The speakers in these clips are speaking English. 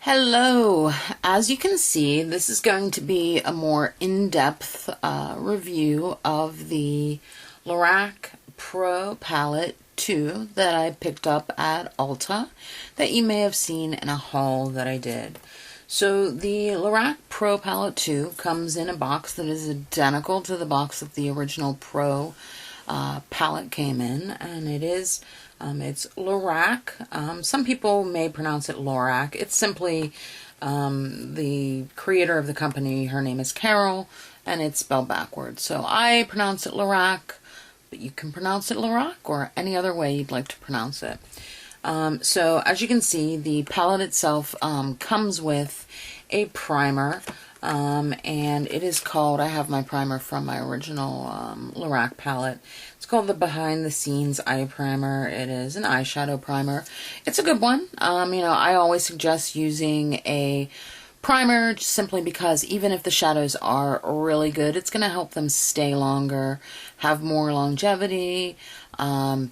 Hello. As you can see, this is going to be a more in-depth review of the Lorac Pro Palette 2 that I picked up at Ulta that you may have seen in a haul that I did. So the Lorac Pro Palette 2 comes in a box that is identical to the box that the original Pro palette came in, and it is it's Lorac. Some people may pronounce it Lorac. It's simply the creator of the company. Her name is Carol, and it's spelled backwards. So I pronounce it Lorac, but you can pronounce it Lorac or any other way you'd like to pronounce it. So as you can see, the palette itself comes with a primer. And it is called, I have my primer from my original Lorac palette. It's called the Behind the Scenes Eye Primer. It is an eyeshadow primer. It's a good one. I always suggest using a primer simply because even if the shadows are really good, it's going to help them stay longer, have more longevity,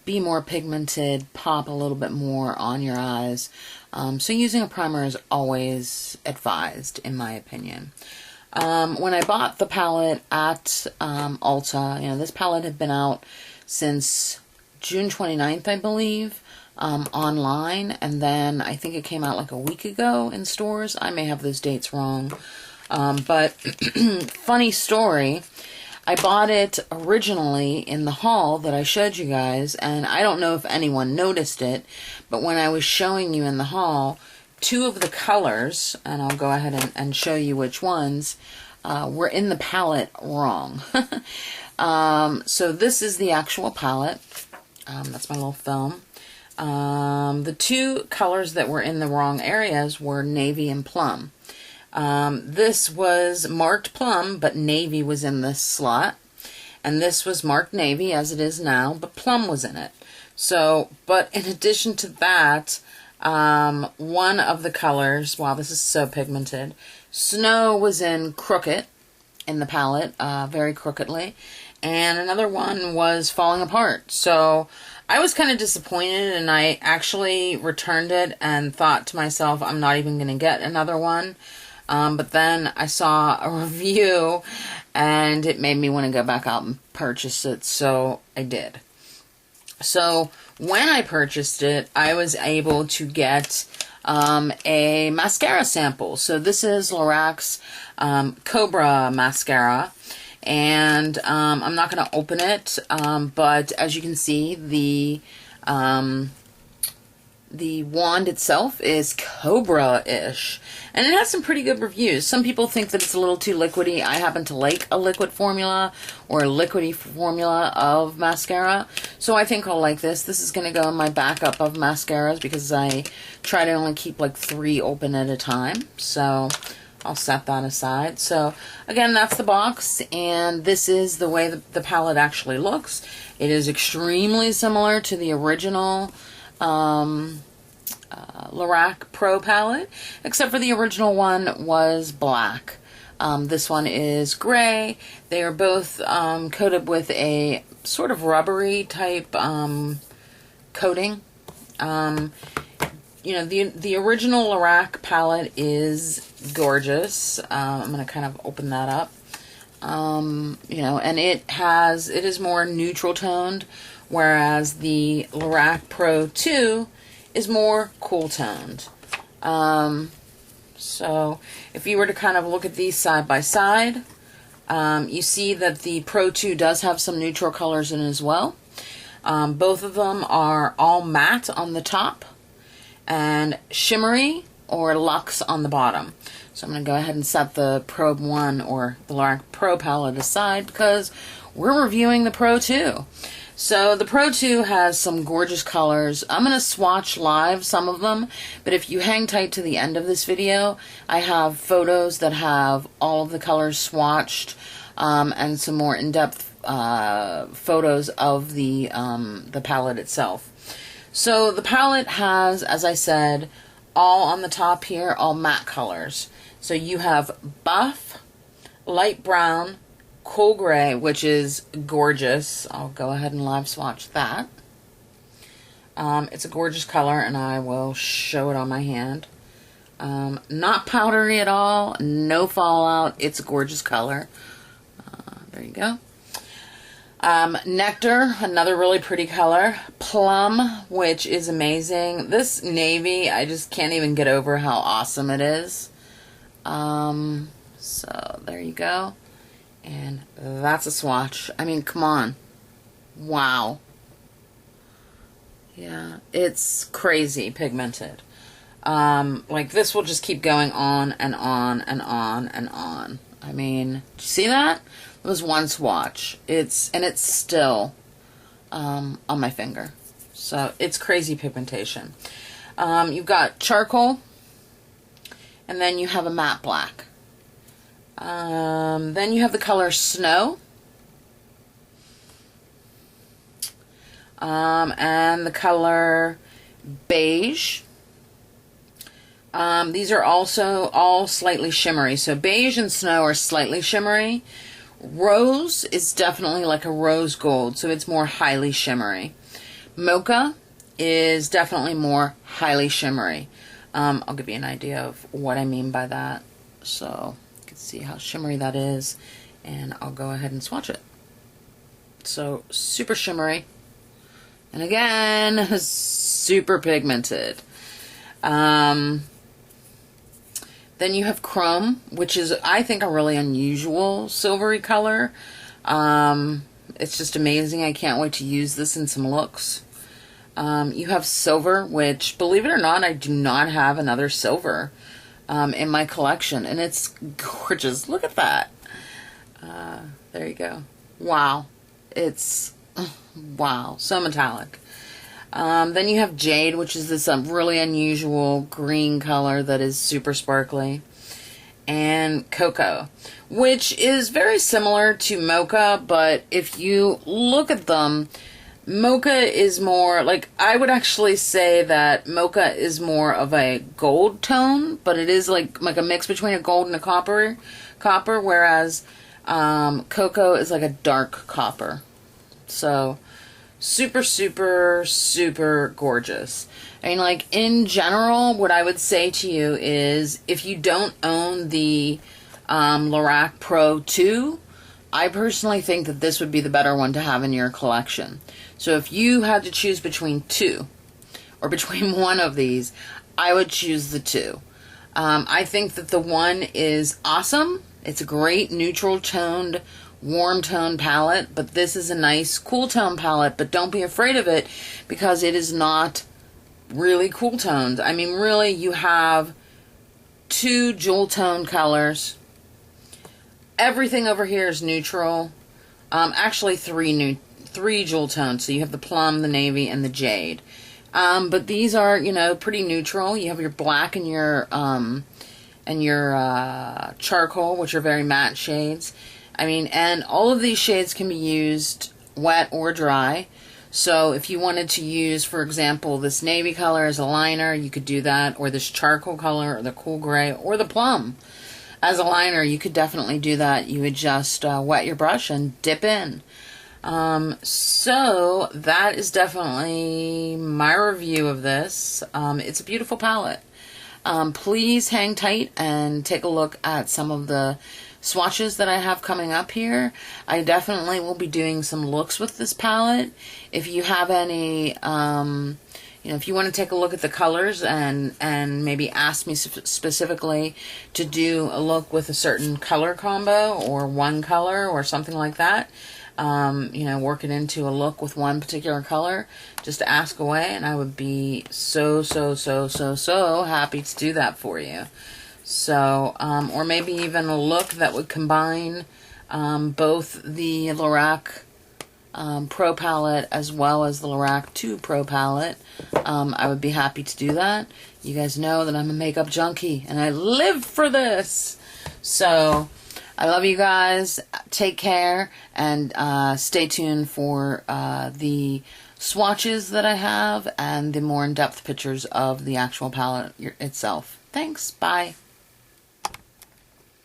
be more pigmented, pop a little bit more on your eyes. So using a primer is always advised, in my opinion. When I bought the palette at Ulta, this palette had been out since June 29th, I believe, online, and then I think it came out like a week ago in stores. I may have those dates wrong, but funny story, I bought it originally in the haul that I showed you guys, and I don't know if anyone noticed it, but when I was showing you in the haul, two of the colors, and I'll go ahead and show you which ones, were in the palette wrong. So this is the actual palette. That's my little film. The two colors that were in the wrong areas were navy and plum. This was marked plum, but navy was in this slot. And this was marked navy, as it is now, but plum was in it. So, but in addition to that, one of the colors, wow, this is so pigmented, Snow was in crooked in the palette, very crookedly. And another one was Falling Apart. So I was kind of disappointed, and I actually returned it and thought to myself, I'm not even going to get another one. But then I saw a review, and it made me want to go back out and purchase it, so I did. So when I purchased it, I was able to get a mascara sample. So this is Lorac's Cobra mascara. And I'm not going to open it, but as you can see, the wand itself is Cobra-ish, and it has some pretty good reviews. Some people think that it's a little too liquidy. I happen to like a liquid formula or a liquidy formula of mascara, so I think I'll like this. This is going to go in my backup of mascaras because I try to only keep like 3 open at a time, so I'll set that aside. So again, that's the box, and this is the way the palette actually looks. It is extremely similar to the original Lorac Pro palette, except for the original one was black. This one is gray. They are both coated with a sort of rubbery type coating. The original Lorac palette is gorgeous. I'm going to kind of open that up. And it is more neutral toned, whereas the Lorac Pro 2 is more cool toned. So if you were to kind of look at these side by side, you see that the Pro 2 does have some neutral colors in it as well. Both of them are all matte on the top and shimmery or luxe on the bottom. So I'm going to go ahead and set the Pro 1 or the Lorac Pro palette aside because we're reviewing the Pro 2. So the Pro 2 has some gorgeous colors. I'm going to swatch live some of them, but if you hang tight to the end of this video, I have photos that have all of the colors swatched and some more in-depth photos of the palette itself. So the palette has, as I said, all on the top here, all matte colors. So you have buff, light brown, cool gray, which is gorgeous. I'll go ahead and live swatch that. It's a gorgeous color, and I will show it on my hand. Not powdery at all, no fallout. It's a gorgeous color. There you go. Nectar, another really pretty color. Plum, which is amazing. This navy, I just can't even get over how awesome it is. So there you go. And that's a swatch. I mean, come on. Wow. Yeah, it's crazy pigmented. Like this will just keep going on and on and on and on. I mean, do you see that? It was one swatch. It's still on my finger. So it's crazy pigmentation. You've got charcoal, and then you have a matte black. Then you have the color snow. And the color beige. These are also all slightly shimmery. So beige and snow are slightly shimmery. Rose is definitely like a rose gold, so it's more highly shimmery. Mocha is definitely more highly shimmery. I'll give you an idea of what I mean by that. So you can see how shimmery that is, and I'll go ahead and swatch it. So super shimmery. And again, super pigmented. Then you have chrome, which is, I think, a really unusual silvery color. It's just amazing. I can't wait to use this in some looks. You have silver, which, believe it or not, I do not have another silver in my collection. And it's gorgeous. Look at that. There you go. Wow. It's, wow, so metallic. Then you have jade, which is this really unusual green color that is super sparkly. And cocoa, which is very similar to mocha, but if you look at them, mocha is more, like, I would actually say that mocha is more of a gold tone, but it is like a mix between a gold and a copper, whereas cocoa is like a dark copper. So super, super, super gorgeous. I mean, like, in general, what I would say to you is, if you don't own the Lorac Pro 2, I personally think that this would be the better one to have in your collection. So if you had to choose between two, or between one of these, I would choose the 2. I think that the 1 is awesome. It's a great neutral toned, warm tone palette, but this is a nice cool tone palette, but don't be afraid of it because it is not really cool toned. I mean, really, you have 2 jewel tone colors. Everything over here is neutral. Actually 3 jewel tones. So you have the plum, the navy, and the jade. But these are, you know, pretty neutral. You have your black and your charcoal, which are very matte shades. I mean, and all of these shades can be used wet or dry. So if you wanted to use, for example, this navy color as a liner, you could do that, or this charcoal color, or the cool gray, or the plum as a liner, you could definitely do that. You would just wet your brush and dip in. So that is definitely my review of this. It's a beautiful palette. Please hang tight and take a look at some of the swatches that I have coming up here. I definitely will be doing some looks with this palette. If you have any, if you want to take a look at the colors and maybe ask me specifically to do a look with a certain color combo or one color or something like that, work it into a look with one particular color, just ask away, and I would be so happy to do that for you. So, or maybe even a look that would combine both the Lorac Pro palette as well as the Lorac 2 Pro palette. I would be happy to do that. You guys know that I'm a makeup junkie and I live for this. So, I love you guys. Take care and stay tuned for the swatches that I have and the more in-depth pictures of the actual palette itself. Thanks. Bye.